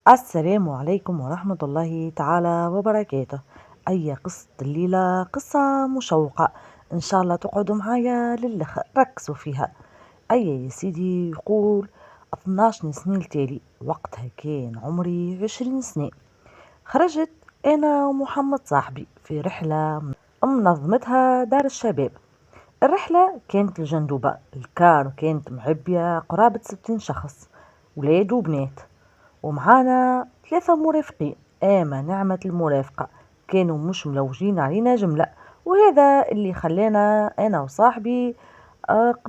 السلام عليكم ورحمة الله تعالى وبركاته. أي قصة الليلة قصة مشوقة، إن شاء الله تقعدوا معايا للآخر ركزوا فيها. يا سيدي يقول 12 سنة التالي، وقتها كان عمري 20 سنة. خرجت أنا ومحمد صاحبي في رحلة منظمتها دار الشباب. الرحلة كانت الجندوبة، الكار كانت معبية قرابة 60 شخص، ولاد وبنات، ومعانا 3 مرافقين. ما نعمة المرافقة، كانوا مش ملوجين علينا جملة. وهذا اللي خلانا أنا وصاحبي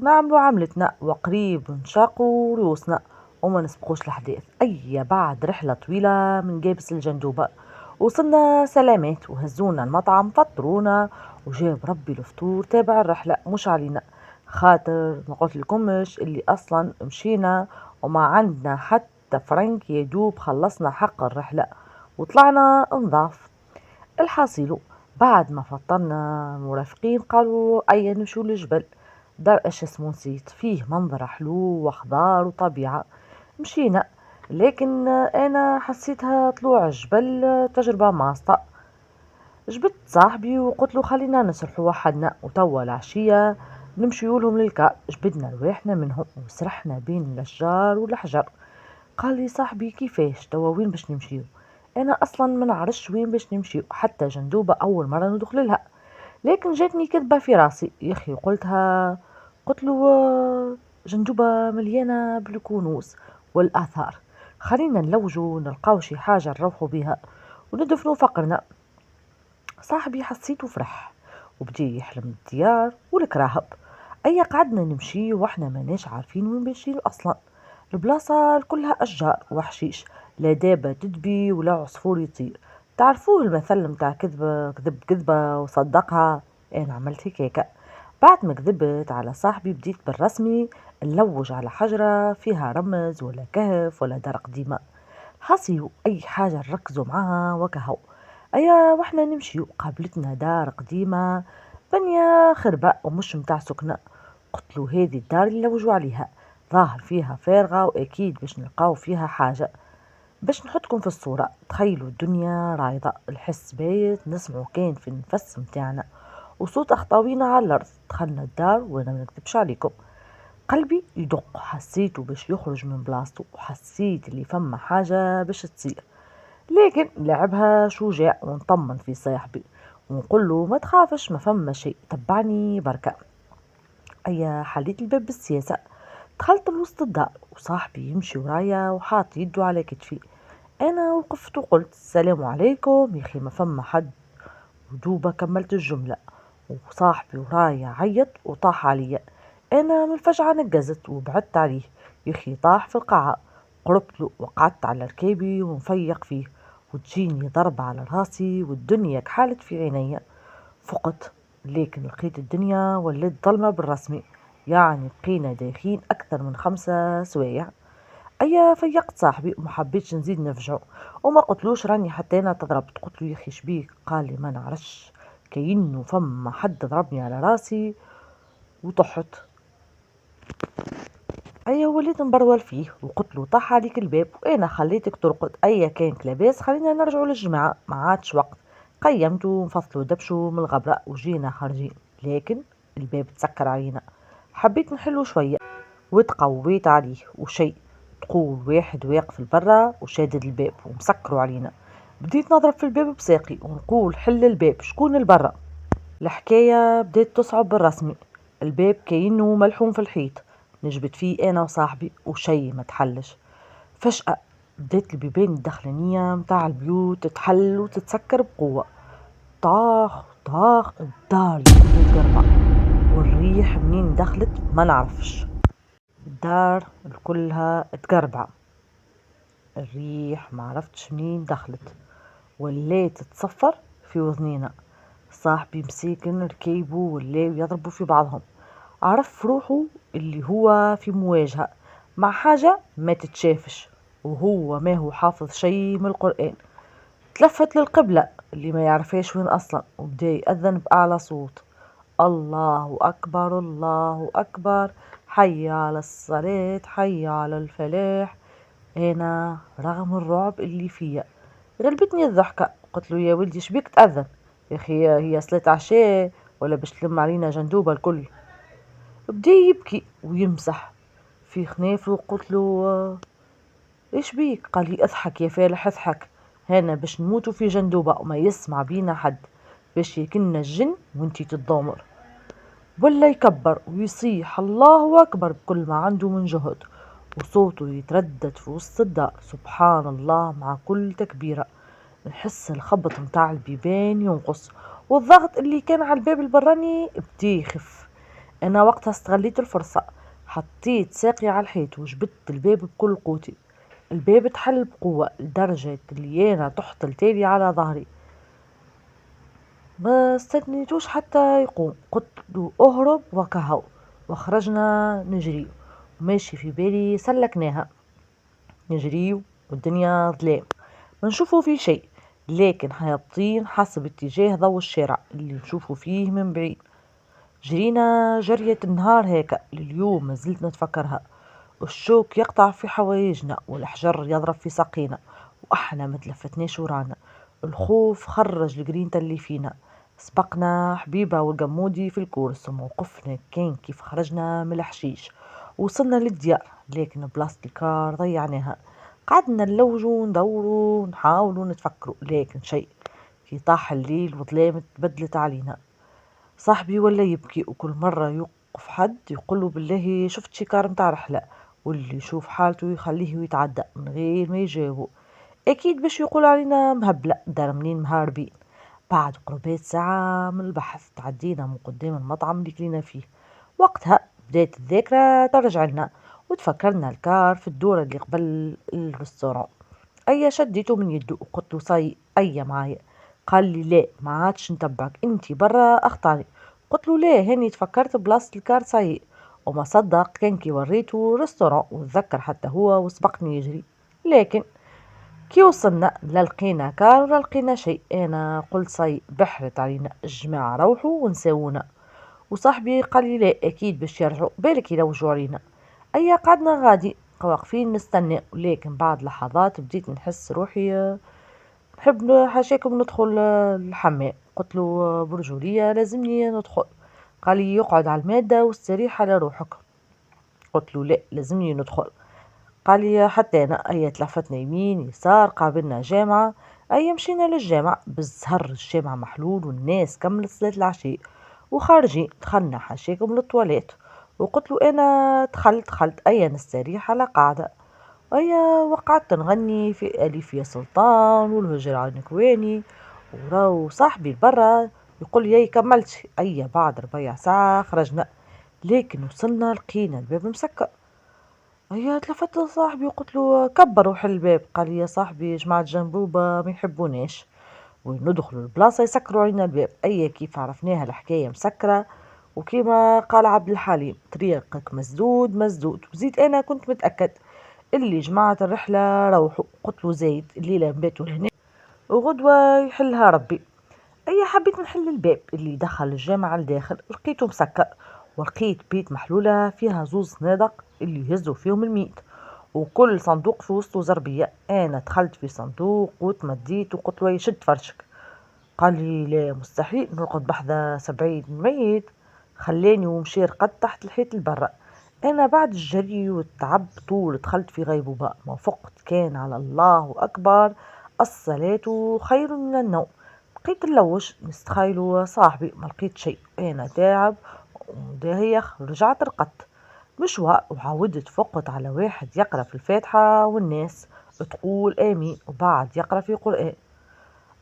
نعملوا عملتنا وقريب نشاقوا رؤوسنا وما نسبقوش الأحداث. بعد رحلة طويلة من جابس الجندوبة وصلنا سلامات، وهزونا المطعم فطرونا، وجاب ربي الفطور تابع الرحلة مش علينا. خاطر ما قلت لكمش اللي أصلا مشينا وما عندنا حتى فرنك، يدوب خلصنا حق الرحلة وطلعنا نضاف. الحاصل بعد ما فطرنا المرافقين قالوا أي نمشوا للجبل. دار اش اسمه نسيت، فيه منظر حلو وخضار وطبيعة. مشينا، لكن انا حسيتها طلوع الجبل تجربة ماسطة. جبت صاحبي وقلت له خلينا نسرحوا وحدنا، وتوا العشية نمشيو لهم للكا. جبدنا رواحنا منهم وسرحنا بين الاشجار والحجر. قال لي صاحبي كيفاش توا وين باش نمشيو؟ انا اصلا ما نعرفش وين باش نمشيو، حتى جندوبة اول مرة ندخل لها. لكن جاتني كذبة في راسي يا اخي، قلت له جندوبة مليانة بالكنوز والاثار، خلينا نلوجوا نلقاو شي حاجة نروحوا بها وندفنوا فقرنا. صاحبي حسيته فرح وبدي يحلم الديار والكراهب. قعدنا نمشي واحنا ماناش عارفين وين ماشيين اصلا. البلاصة كلها اشجار وحشيش، لا دابة تدبي ولا عصفور يطير. تعرفوه المثل متاع كذبة كذب كذبة وصدقها؟ انا عملت هيك. بعد ما كذبت على صاحبي بديت بالرسمي نلوج على حجرة فيها رمز ولا كهف ولا دار قديمة. حصيو أي حاجة نركزوا معاها وكهو. واحنا نمشي قابلتنا دار قديمة بنية خربة ومش متاع سكنة. قلتلو هذه الدار اللي لوجوا عليها، ظاهر فيها فارغة وأكيد باش نلقاو فيها حاجة. باش نحطكم في الصورة، تخيلوا الدنيا رايضة، الحس بايت، نسمعوا كان في النفس متاعنا وصوت أخطاوينا على الأرض. دخلنا الدار وأنا ما نكذبش عليكم، قلبي يدق، حسيته باش يخرج من بلاصتو، وحسيت اللي فما حاجة باش تصير. لكن لعبها شجاع ونطمن في صاحبي ونقول له ما تخافش، ما فما شيء، تبعني بركة. حليت الباب بالسياسة، دخلت لوسط الدار وصاحبي يمشي ورايا وحاط يده على كتفي. انا وقفت وقلت السلام عليكم يا اخي، ما فما حد. ودوبة كملت الجملة وصاحبي ورايا عيط وطاح عليا. انا من الفجعة نقزت وبعدت عليه، يخي طاح في القاعة. قربت له وقعدت على ركابي ونفيق فيه، وتجيني ضربة على راسي والدنيا كحالت في عيني. فقت، لكن لقيت الدنيا ولات ظلمة بالرسمي، يعني بقينا داخين أكثر من 5 سوايع. فيقت صاحبي وما حبيتش نزيد نفجعه، وما قلتلوش راني حتى انا تضربت. قلت له يا اخي شبيك؟ قال لي ما نعرفش، كأنه فما حد ضربني على راسي وطحت. وليت نبرول فيه وقلت له طاح عليك الباب وانا خليتك ترقد. كانك لاباس، خلينا نرجعوا للجماعة، ما عادش وقت. قيمته ونفصلوا دبشوا من الغبرة وجينا خارجين، لكن الباب تسكر علينا. حبيت نحلو شوية وتقويت عليه وشي، تقول واحد واقف البرا وشادد الباب ومسكروا علينا. بديت نضرب في الباب بساقي ونقول حل الباب، شكون البرا؟ الحكاية بدأت تصعب بالرسمي، الباب كأنه ملحوم في الحيط. نجبت فيه أنا وصاحبي وشي ما تحلش. فجأة بدأت البيبان الداخلانية متاع البيوت تتحل وتتسكر بقوة. طاخ طاخ، الدار الكل تقربع، والريح منين دخلت ما نعرفش. الدار كلها تقربع، الريح ما عرفتش منين دخلت، ولات تصفر في وذنينا. صاحبي مسيكن ركيبه ولاو يضربوا في بعضهم، عرف روحه اللي هو في مواجهة مع حاجة ما تتشافش، وهو ما هو حافظ شيء من القرآن. تلفت للقبلة اللي ما يعرفهاش وين أصلا، وبدا يأذن بأعلى صوت: الله أكبر الله أكبر، حي على الصلاة حي على الفلاح. أنا رغم الرعب اللي فيا غلبتني الضحكة، قلت له يا ولدي شبيك تأذن؟ يا أخي هي صلاة عشاء ولا باش تلم علينا جندوبة الكل؟ بدا يبكي ويمسح في خنافه. قلت له ايش بيك؟ قال لي اضحك يا فالح اضحك، هنا باش نموتوا في جندوبة وما يسمع بينا حد، باش يكلنا الجن وانتي تتضامر. ولا يكبر ويصيح الله أكبر بكل ما عنده من جهد، وصوته يتردد في وسط الدار سبحان الله مع كل تكبيرة. نحس الخبط متاع البيبان ينقص، والضغط اللي كان على الباب البراني بدا يخف. أنا وقتها استغليت الفرصة، حطيت ساقي على الحيط وجبت الباب بكل قوتي. الباب اتحل بقوة لدرجة اللي أنا تحت التالي على ظهري، ما استنيتوش حتى يقوم. قلت له اهرب وكهو، وخرجنا نجري، وماشي في بالي سلكناها نجري والدنيا ظلام ما نشوفوا في شيء، لكن هابطين حسب اتجاه ضوء الشارع اللي نشوفوا فيه من بعيد. جرينا جرية النهار هيك لليوم ما زلت نتفكرها، والشوك يقطع في حوايجنا والحجر يضرب في ساقينا، واحنا متلفتناش ورانا. الخوف خرج الجرينة اللي فينا. سبقنا حبيبة والقمودي في الكورس، وموقفنا كان كيف خرجنا من الحشيش. وصلنا للديار لكن بلاصة الكار ضيعناها. قعدنا نلوجوا ندوروا نحاولوا نتفكروا، لكن شيء. في طاح الليل وظلام تبدلت علينا. صاحبي ولا يبكي، وكل مرة يوقف حد يقوله بالله شفت شيكار متاع رحلة، واللي يشوف حالته يخليه يتعدى من غير ما يجاوبه. أكيد باش يقول علينا مهبلة دار منين مهاربين. بعد قرابات ساعة من البحث تعدينا من قدام المطعم اللي كلينا فيه. وقتها بدأت الذاكرة ترجع لنا، وتفكرنا الكار في الدورة اللي قبل الريستوران. أيا شديته من يده وقلت له صاي أيا معايا. قال لي لا ما عادش نتبعك انتي برا اخطاني. قلت له لا هاني تفكرت بلاصة الكار صاي. وما صدق كان كي وريته ريستوران وتذكر حتى هو وسبقني يجري. لكن كي وصلنا لا لقينا كار ولا لقينا شيء. انا قلت صاي بحرت علينا الجماعة روحوا ونساونا. وصاحبي قال لي لا اكيد باش يرجعوا بالك يلوجوا علينا. ايا قعدنا غادي واقفين نستنى، لكن بعد لحظات بديت نحس روحي نحب حاشاكم ندخل الحمام. قلت له برجولية لازمني ندخل. قال لي يقعد على المادة واستريح على روحك. قلت له لا لازمني ندخل. قال لي حتى انا. اي تلفتنا يمين يسار قابلنا جامعة. اي مشينا للجامعة بالزهر، الجامعة محلول والناس كملت صلاة العشاء وخارجين. دخلنا حاشاكم للطواليت، وقلت له انا دخلت اي نستريح على قاعدة. أيا وقعدت نغني في ألف يا سلطان والهجر عن كواني. وراو صاحبي برا يقول لي كملت. أيا بعد ربع ساعة خرجنا، لكن وصلنا لقينا الباب مسكر. أيا تلفت لصاحبي وقلت له كبر وحل الباب. قال لي يا صاحبي جماعة جنبوبة ما يحبوناش، وين ندخلوا البلاصة يسكروا علينا الباب. أيا كيف عرفناها الحكاية مسكرة. وكما قال عبد الحليم طريقك مسدود مسدود. وزيد أنا كنت متأكد اللي جماعة الرحلة روحوا. قلت له زايد الليلة نباتوا هنا وغدوة يحلها ربي. أي حبيت نحل الباب اللي دخل الجامعة لداخل، لقيته مسكر، ولقيت بيت محلولة فيها زوز صنادق اللي يهزوا فيهم الميت، وكل صندوق في وسطه زربية. أنا دخلت في صندوق وتمديت وقلت له يشد فرشك. قال لي لا مستحيل نرقد بحذا 70 ميت. خلاني ومشي رقد تحت الحيط البرة. انا بعد الجري والتعب طول دخلت في غيبوبة. ما فقت كان على الله اكبر، الصلاة خير من النوم. بقيت نلوش نستخيلوا صاحبي ما لقيت شيء. انا تعب وداهيخ رجعت رقدت مشوى، وعاودت فقت على واحد يقرأ في الفاتحة والناس تقول آمين وبعد يقرأ في قرآن.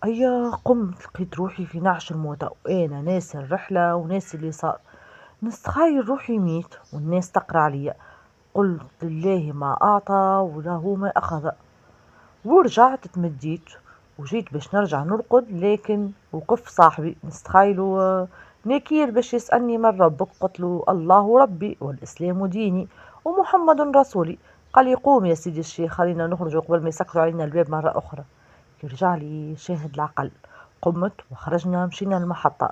أيا قمت لقيت روحي في نعش الموتى، وأنا ناسي الرحلة وناسي اللي صار. نستخيل روحي ميت والناس تقرأ عليا. قلت لله ما أعطى وله ما أخذ. ورجعت تمديت وجيت باش نرجع نرقد، لكن وقف صاحبي نستخيله ناكير باش يسألني من ربك. قلت له الله ربي والإسلام ديني ومحمد رسولي. قال لي قوم يا سيدي الشيخ خلينا نخرج قبل ما يسكروا علينا الباب مرة أخرى. يرجع لي شاهد العقل. قمت وخرجنا مشينا المحطة،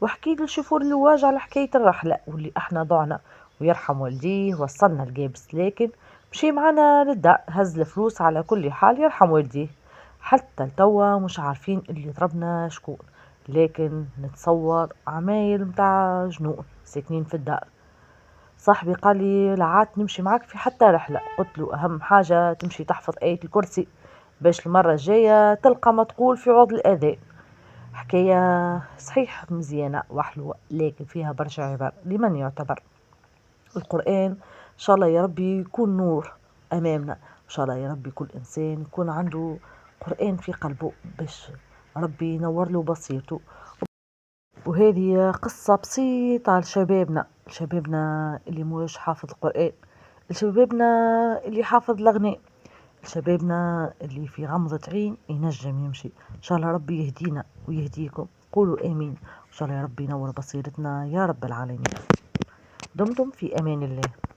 وحكيت للشوفور الواج على حكاية الرحلة واللي احنا ضعنا، ويرحم والديه وصلنا الجابس. لكن مشي معنا للدار، هز الفلوس على كل حال يرحم والديه. حتى لتوا مش عارفين اللي ضربنا شكون، لكن نتصور عمايل متاع جنون ساكنين في الدار. صاحبي قال لي لعات نمشي معك في حتى رحلة، قلت له أهم حاجة تمشي تحفظ آية الكرسي باش المرة الجاية تلقى ما تقول في عوض الأذان. حكاية صحيح مزيانة وحلوة، لكن فيها برشا عبر لمن يعتبر. القرآن إن شاء الله يا ربي يكون نور أمامنا، إن شاء الله يا ربي كل إنسان يكون عنده قرآن في قلبه باش ربي ينور له بصيرته. وهذه قصة بسيطة لشبابنا اللي مش حافظ القرآن، لشبابنا اللي حافظ الأغنية، لشبابنا اللي في غمضة عين ينجم يمشي. إن شاء الله ربي يهدينا ويهديكم، قولوا آمين. إن شاء الله يا ربي ينور بصيرتنا يا رب العالمين. دمتم في أمان الله.